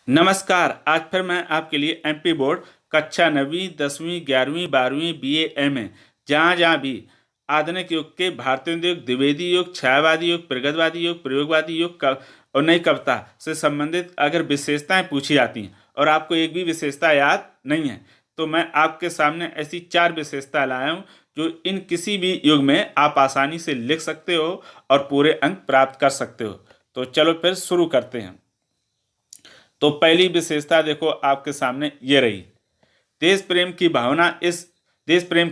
नमस्कार। आज फिर मैं आपके लिए एमपी बोर्ड कक्षा 9वीं 10वीं 11वीं 12वीं बीए एमए जहाँ जहाँ भी आधुनिक युग के भारतीय युग, द्विवेदी युग, छायावादी युग, प्रगतिवादी युग, प्रयोगवादी युग और नई कविता से संबंधित अगर विशेषताएं पूछी जाती हैं और आपको एक भी विशेषता याद नहीं है तो मैं आपके सामने ऐसी 4 विशेषता लाया हूँ जो इन किसी भी युग में आप आसानी से लिख सकते हो और पूरे अंक प्राप्त कर सकते हो। तो चलो फिर शुरू करते हैं। तो पहली विशेषता देखो आपके सामने ये रही, देश प्रेम की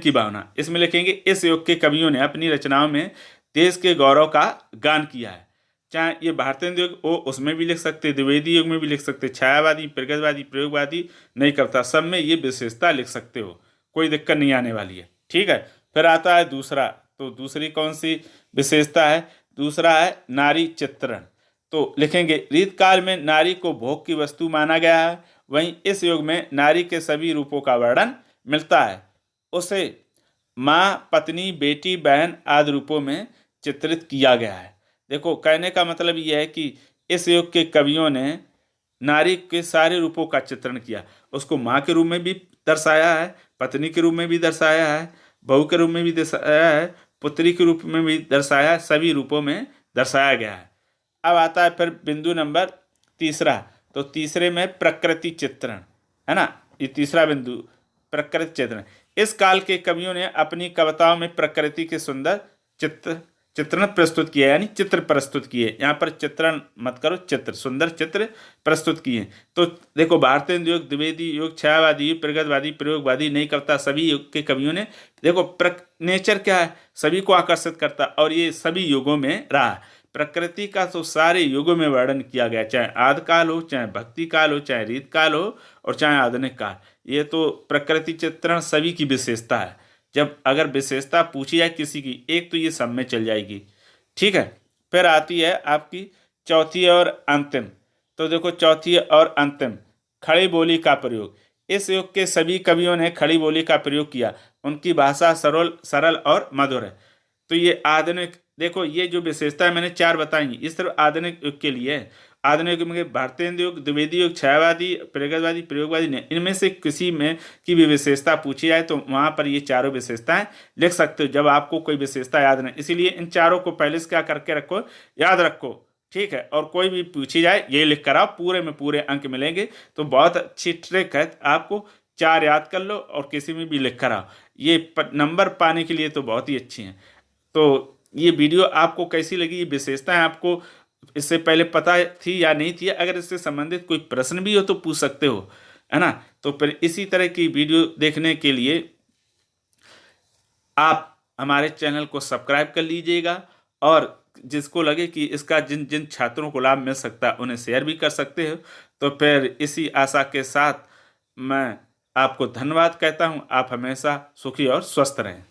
भावना। इसमें लिखेंगे इस युग के कवियों ने अपनी रचनाओं में देश के गौरव का गान किया है। चाहे ये भारतीय युग हो उसमें भी लिख सकते, द्विवेदी युग में भी लिख सकते, छायावादी, प्रगतिवादी, प्रयोगवादी, नहीं करता, सब में ये विशेषता लिख सकते हो, कोई दिक्कत नहीं आने वाली है। ठीक है, फिर आता है दूसरा। तो दूसरी कौन सी विशेषता है? दूसरा है नारी चित्रण। तो लिखेंगे रीत काल में नारी को भोग की वस्तु माना गया है, वहीं इस युग में नारी के सभी रूपों का वर्णन मिलता है। उसे माँ, पत्नी, बेटी, बहन आदि रूपों में चित्रित किया गया है। देखो कहने का मतलब यह है कि इस युग के कवियों ने नारी के सारे रूपों का चित्रण किया। उसको माँ के रूप में भी दर्शाया है, पत्नी के रूप में भी दर्शाया है, बहू के रूप में भी दर्शाया है, पुत्री के रूप में भी दर्शाया है, सभी रूपों में दर्शाया गया है। अब आता है फिर बिंदु नंबर तीसरा। तो तीसरे में प्रकृति चित्रण है ना, ये तीसरा बिंदु प्रकृति चित्रण। इस काल के कवियों ने अपनी कविताओं में प्रकृति के सुंदर चित्रण प्रस्तुत किया, यानी चित्र प्रस्तुत किए। यहाँ पर चित्रण मत करो, चित्र, सुंदर चित्र प्रस्तुत किए। तो देखो भारतीय युग, द्विवेदी युग, छायावादी, प्रगतिवादी, प्रयोगवादी, नई कविता, सभी युग के कवियों ने देखो नेचर क्या है, सभी को आकर्षित करता और ये सभी युगों में रहा। प्रकृति का तो सारे युगों में वर्णन किया गया, चाहे आदिकाल हो, चाहे भक्ति काल हो, चाहे रीत काल हो और चाहे आधुनिक काल। ये तो प्रकृति चित्रण सभी की विशेषता है। जब अगर विशेषता पूछी जाए किसी की एक तो ये सब में चल जाएगी। ठीक है, फिर आती है आपकी चौथी और अंतिम। तो देखो चौथी और अंतिम, खड़ी बोली का प्रयोग। इस युग के सभी कवियों ने खड़ी बोली का प्रयोग किया। उनकी भाषा सरल और मधुर है। तो ये आधुनिक, देखो ये जो विशेषता मैंने 4 बताई ये सिर्फ आधुनिक युग के लिए है। आधुनिक युग में भारतीय युग, द्विवेदी युग, छायावादी, प्रगतिवादी, प्रयोगवादी ने इनमें से किसी में की भी विशेषता पूछी जाए तो वहां पर ये चारों विशेषताएं लिख सकते हो जब आपको कोई विशेषता याद नहीं। इसीलिए इन चारों को पहले से क्या करके रखो, याद रखो। ठीक है, और कोई भी पूछी जाए ये लिख कर आओ, पूरे में पूरे अंक मिलेंगे। तो बहुत अच्छी ट्रिक है, आपको 4 याद कर लो और किसी में भी लिख कर आओ, ये नंबर पाने के लिए तो बहुत ही अच्छी हैं। तो ये वीडियो आपको कैसी लगी, ये विशेषताएं आपको इससे पहले पता थी या नहीं थी? अगर इससे संबंधित कोई प्रश्न भी हो तो पूछ सकते हो, है ना। तो फिर इसी तरह की वीडियो देखने के लिए आप हमारे चैनल को सब्सक्राइब कर लीजिएगा और जिसको लगे कि इसका जिन जिन छात्रों को लाभ मिल सकता है उन्हें शेयर भी कर सकते हो। तो फिर इसी आशा के साथ मैं आपको धन्यवाद कहता हूँ। आप हमेशा सुखी और स्वस्थ रहें।